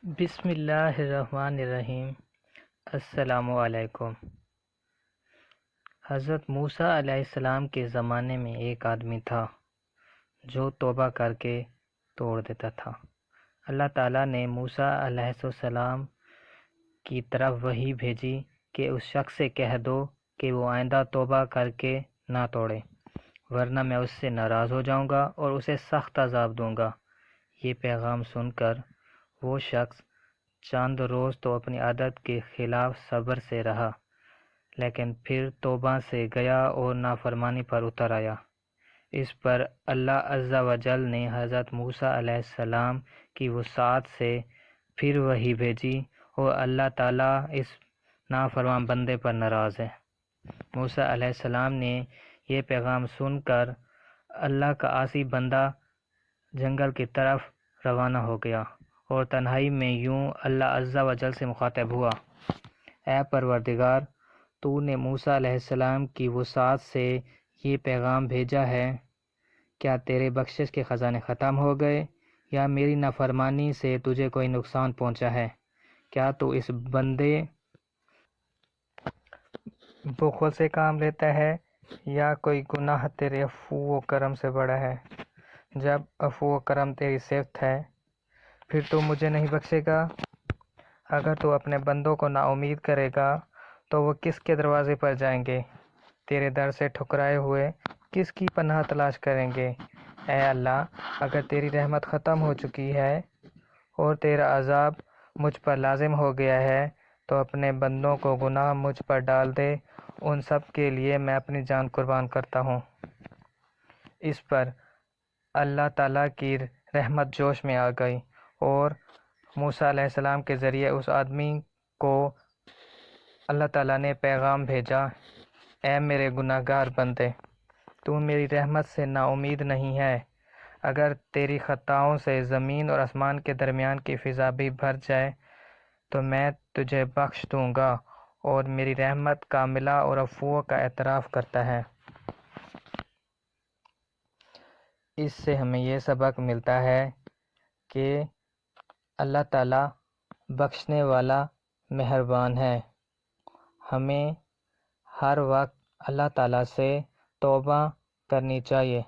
بسم اللہ الرحمن الرحیم۔ السلام علیکم۔ حضرت موسیٰ علیہ السلام کے زمانے میں ایک آدمی تھا جو توبہ کر کے توڑ دیتا تھا۔ اللہ تعالیٰ نے موسیٰ علیہ السلام کی طرف وحی بھیجی کہ اس شخص سے کہہ دو کہ وہ آئندہ توبہ کر کے نہ توڑے، ورنہ میں اس سے ناراض ہو جاؤں گا اور اسے سخت عذاب دوں گا۔ یہ پیغام سن کر وہ شخص چند روز تو اپنی عادت کے خلاف صبر سے رہا، لیکن پھر توبہ سے گیا اور نافرمانی پر اتر آیا۔ اس پر اللہ عز و جل نے حضرت موسیٰ علیہ السلام کی وسعت سے پھر وحی بھیجی اور اللہ تعالیٰ اس نافرمان بندے پر ناراض ہے۔ موسیٰ علیہ السلام نے یہ پیغام سن کر اللہ کا عاصی بندہ جنگل کی طرف روانہ ہو گیا اور تنہائی میں یوں اللہ عز و جل سے مخاطب ہوا: اے پروردگار، تو نے موسیٰ علیہ السلام کی وسعت سے یہ پیغام بھیجا ہے، کیا تیرے بخشش کے خزانے ختم ہو گئے یا میری نافرمانی سے تجھے کوئی نقصان پہنچا ہے؟ کیا تو اس بندے بخل سے کام لیتا ہے یا کوئی گناہ تیرے عفو و کرم سے بڑا ہے؟ جب عفو و کرم تیری صفت ہے، پھر تو مجھے نہیں بخشے گا؟ اگر تو اپنے بندوں کو نا امید کرے گا تو وہ کس کے دروازے پر جائیں گے؟ تیرے در سے ٹھکرائے ہوئے کس کی پناہ تلاش کریں گے؟ اے اللہ، اگر تیری رحمت ختم ہو چکی ہے اور تیرا عذاب مجھ پر لازم ہو گیا ہے تو اپنے بندوں کو گناہ مجھ پر ڈال دے، ان سب کے لیے میں اپنی جان قربان کرتا ہوں۔ اس پر اللہ تعالیٰ کی رحمت جوش میں آ گئی اور موسیٰ علیہ السلام کے ذریعے اس آدمی کو اللہ تعالیٰ نے پیغام بھیجا: اے میرے گناہ گار بندے، تو میری رحمت سے نا امید نہیں ہے؟ اگر تیری خطاؤں سے زمین اور آسمان کے درمیان کی فضا بھی بھر جائے تو میں تجھے بخش دوں گا، اور میری رحمت کاملہ اور عفو کا اعتراف کرتا ہے۔ اس سے ہمیں یہ سبق ملتا ہے کہ اللہ تعالیٰ بخشنے والا مہربان ہے۔ ہمیں ہر وقت اللہ تعالیٰ سے توبہ کرنی چاہیے۔